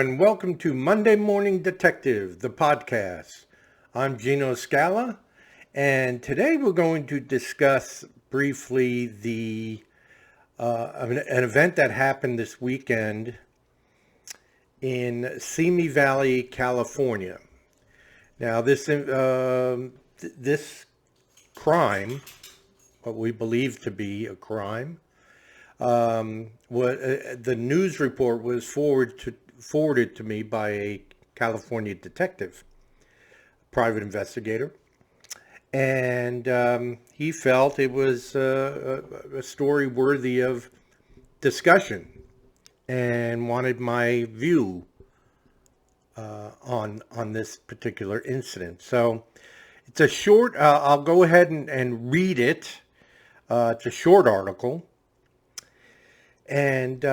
and welcome to Monday Morning Detective, the podcast. I'm Gino Scala, and today we're going to discuss briefly an event that happened this weekend in Simi Valley, California. Now, this crime, what we believe to be a crime, the news report was forwarded to me by a California detective, private investigator, and he felt it was a story worthy of discussion and wanted my view on this particular incident. So it's a short. I'll go ahead and read it. It's a short article. And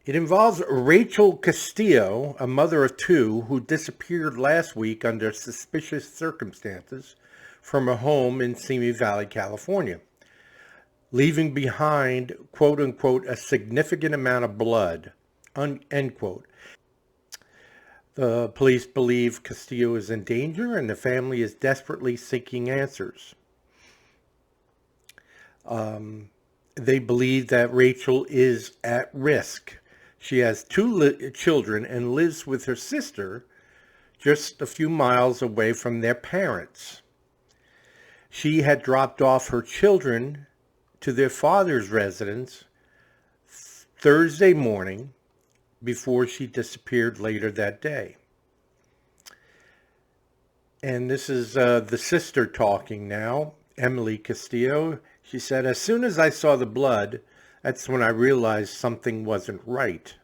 it involves Rachel Castillo, a mother of two, who disappeared last week under suspicious circumstances from a home in Simi Valley, California, leaving behind, quote unquote, a significant amount of blood, end quote. The police believe Castillo is in danger and the family is desperately seeking answers. They believe that Rachel is at risk. She has two children and lives with her sister just a few miles away from their parents. She had dropped off her children to their father's residence Thursday morning before she disappeared later that day. And this is the sister talking now, Emily Castillo. She said, "As soon as I saw the blood, that's when I realized something wasn't right.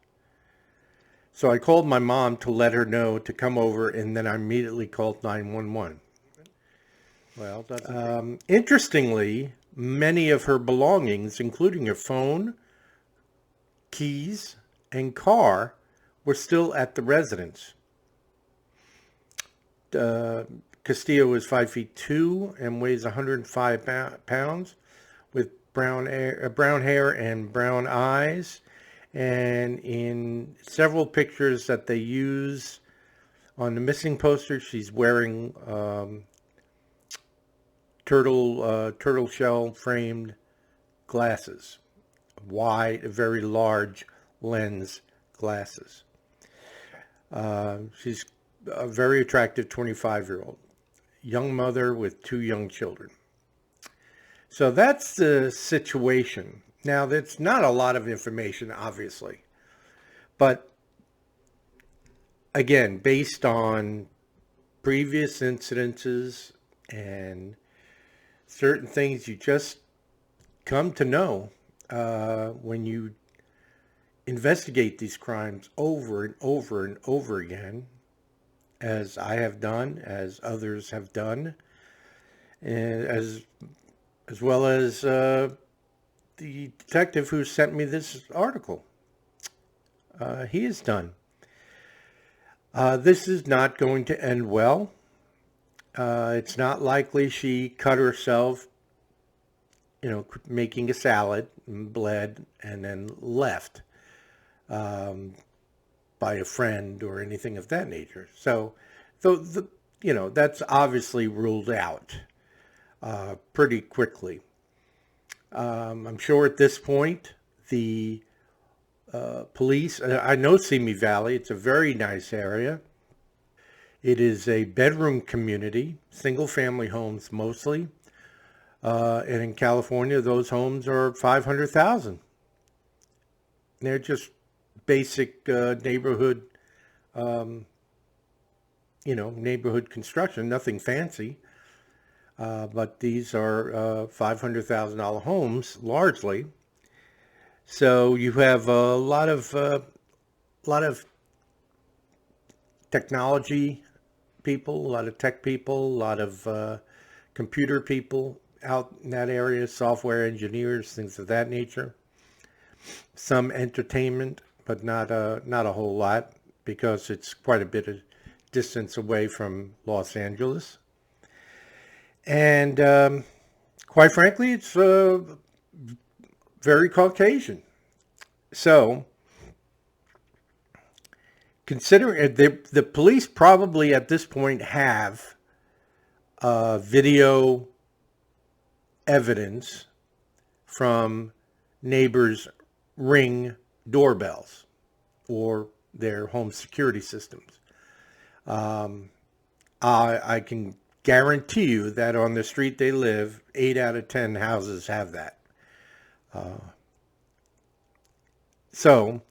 So I called my mom to let her know to come over, and then I immediately called 911. Well, interestingly, many of her belongings, including her phone, keys, and car, were still at the residence. Castillo is 5'2" and weighs 105 pounds, with brown hair and brown eyes. And in several pictures that they use on the missing poster, she's wearing turtle shell framed glasses, wide, very large lens glasses. She's a very attractive 25-year-old, young mother with two young children. So that's the situation. Now, that's not a lot of information, obviously. But again, based on previous incidences and certain things you just come to know when you investigate these crimes over and over and over again, as I have done, as others have done, and as well as the detective who sent me this article. He has done. This is not going to end well. It's not likely she cut herself, making a salad, and bled, and then left by a friend or anything of that nature. So, that's obviously ruled out pretty quickly. I'm sure at this point, the police, I know Simi Valley, it's a very nice area. It is a bedroom community, single family homes mostly. And in California, those homes are 500,000. They're just basic neighborhood, neighborhood construction, nothing fancy. But these are $500,000 homes, largely. So you have a lot of technology people, a lot of tech people, a lot of computer people out in that area, software engineers, things of that nature. Some entertainment, but not a whole lot, because it's quite a bit of distance away from Los Angeles. And quite frankly, it's very Caucasian. So considering the police probably at this point have video evidence from neighbors' Ring doorbells or their home security systems. I can guarantee you that on the street they live, 8 out of 10 houses have that. So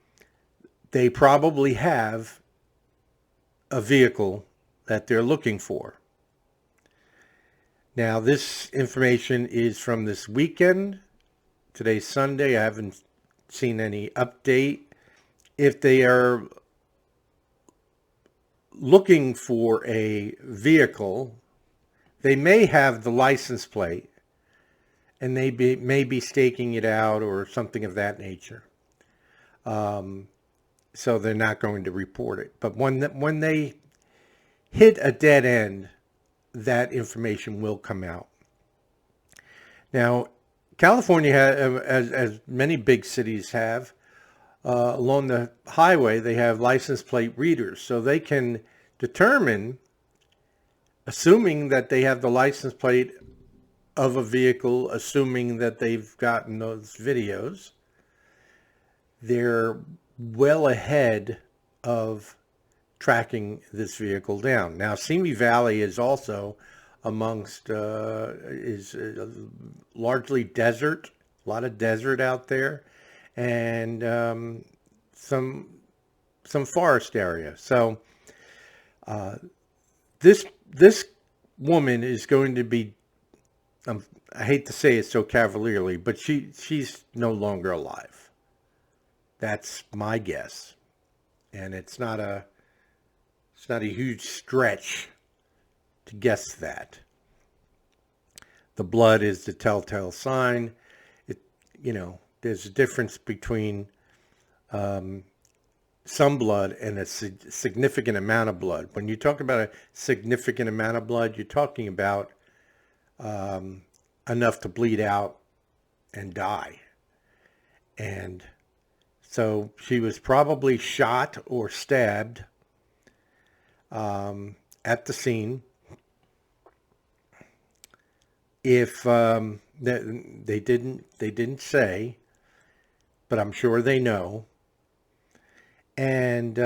they probably have a vehicle that they're looking for. Now, this information is from this weekend. Today's Sunday. I haven't seen any update. If they are looking for a vehicle, they may have the license plate and they may be staking it out or something of that nature. So they're not going to report it. But when they hit a dead end, that information will come out. Now, California, as many big cities have, along the highway, they have license plate readers. So they can determine, assuming that they have the license plate of a vehicle, assuming that they've gotten those videos, they're well ahead of tracking this vehicle down. Now, Simi Valley is also amongst, is largely desert, a lot of desert out there, and some forest area. So this woman is going to be, I hate to say it so cavalierly, but she's no longer alive. That's my guess, and it's not a huge stretch to guess that. The blood is the telltale sign. There's a difference between some blood and a significant amount of blood. When you talk about a significant amount of blood, you're talking about enough to bleed out and die. And so she was probably shot or stabbed at the scene. If they didn't say, but I'm sure they know. And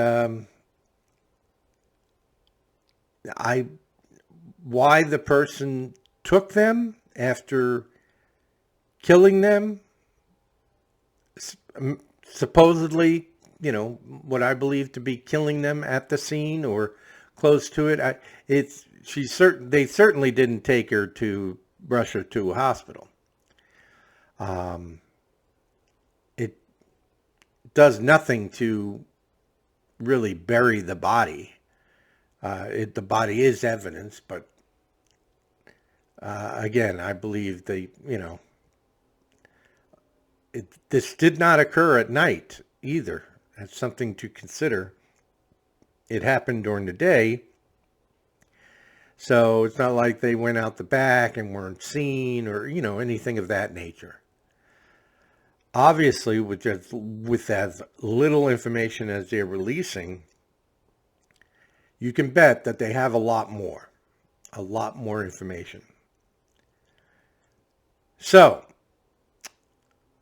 why the person took them after killing them, supposedly, what I believe to be killing them at the scene or close to it. They certainly didn't take her to rush her to a hospital. It does nothing to really bury the body. The body is evidence, but again, I believe this did not occur at night either. That's something to consider. It happened during the day. So it's not like they went out the back and weren't seen or, anything of that nature. Obviously, with as little information as they're releasing, you can bet that they have a lot more information. So,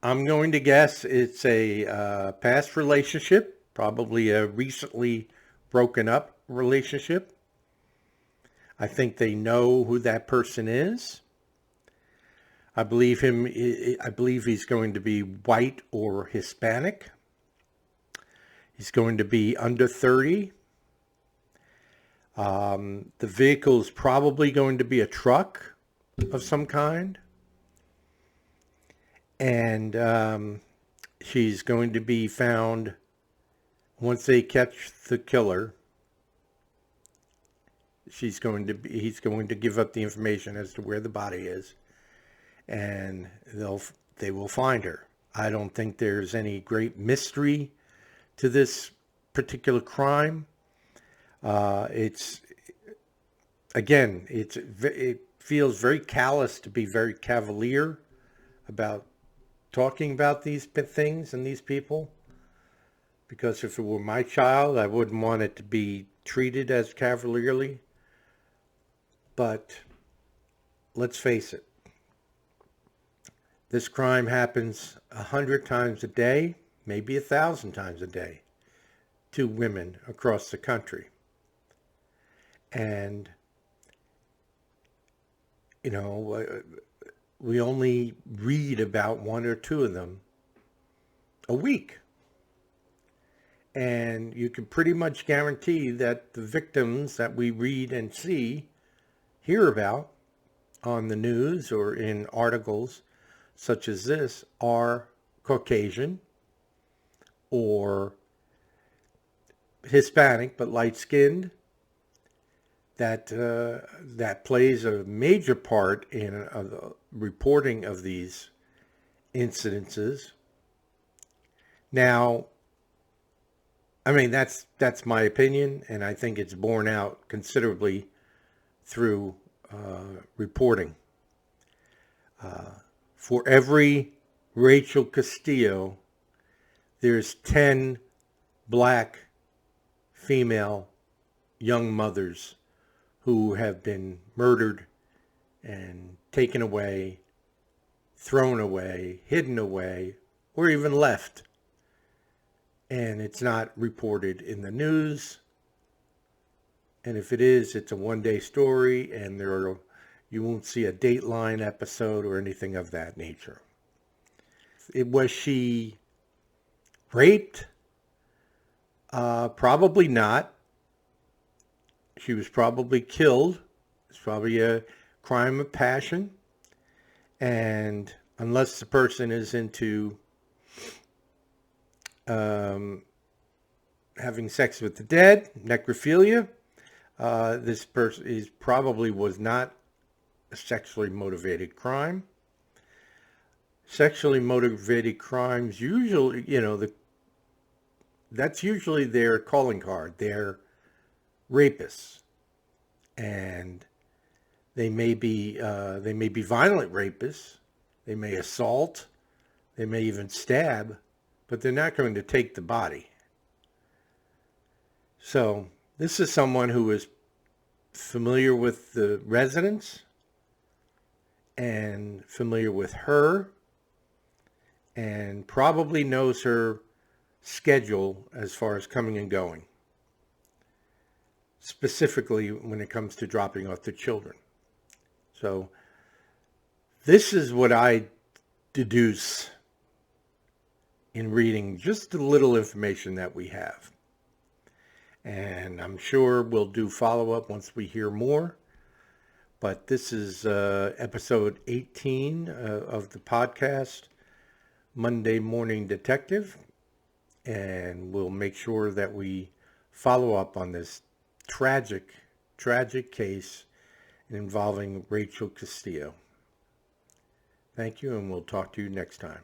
I'm going to guess it's a past relationship, probably a recently broken up relationship. I think they know who that person is. I believe he's going to be white or Hispanic. He's going to be under 30. The vehicle is probably going to be a truck of some kind. And she's going to be found once they catch the killer. He's going to give up the information as to where the body is, and they will find her. I don't think there's any great mystery to this particular crime. It feels very callous to be very cavalier about talking about these things and these people. because if it were my child, I wouldn't want it to be treated as cavalierly. But let's face it, this crime happens 100 times a day, maybe 1,000 times a day, to women across the country. And, you know, we only read about one or two of them a week. And you can pretty much guarantee that the victims that we read and hear about on the news or in articles such as this are Caucasian or Hispanic but light-skinned. That plays a major part in the reporting of these incidences. Now, I mean, that's my opinion, and I think it's borne out considerably through reporting. For every Rachel Castillo, there's 10 black female young mothers who have been murdered and taken away, thrown away, hidden away, or even left. And it's not reported in the news. And if it is, it's a one-day story, and you won't see a Dateline episode or anything of that nature. Was she raped? Probably not. She was probably killed. It's probably a crime of passion. And unless the person is into having sex with the dead, necrophilia, this person probably was not a sexually motivated crime. Sexually motivated crimes usually, that's usually their calling card. They're rapists, and they may be violent rapists. They may assault. They may even stab, but they're not going to take the body. So this is someone who is familiar with the residents and familiar with her, and probably knows her schedule as far as coming and going, specifically when it comes to dropping off the children. So this is what I deduce in reading just the little information that we have. And I'm sure we'll do follow-up once we hear more. But this is episode 18 of the podcast, Monday Morning Detective. And we'll make sure that we follow up on this tragic case involving Rachel Castillo. Thank you, and we'll talk to you next time.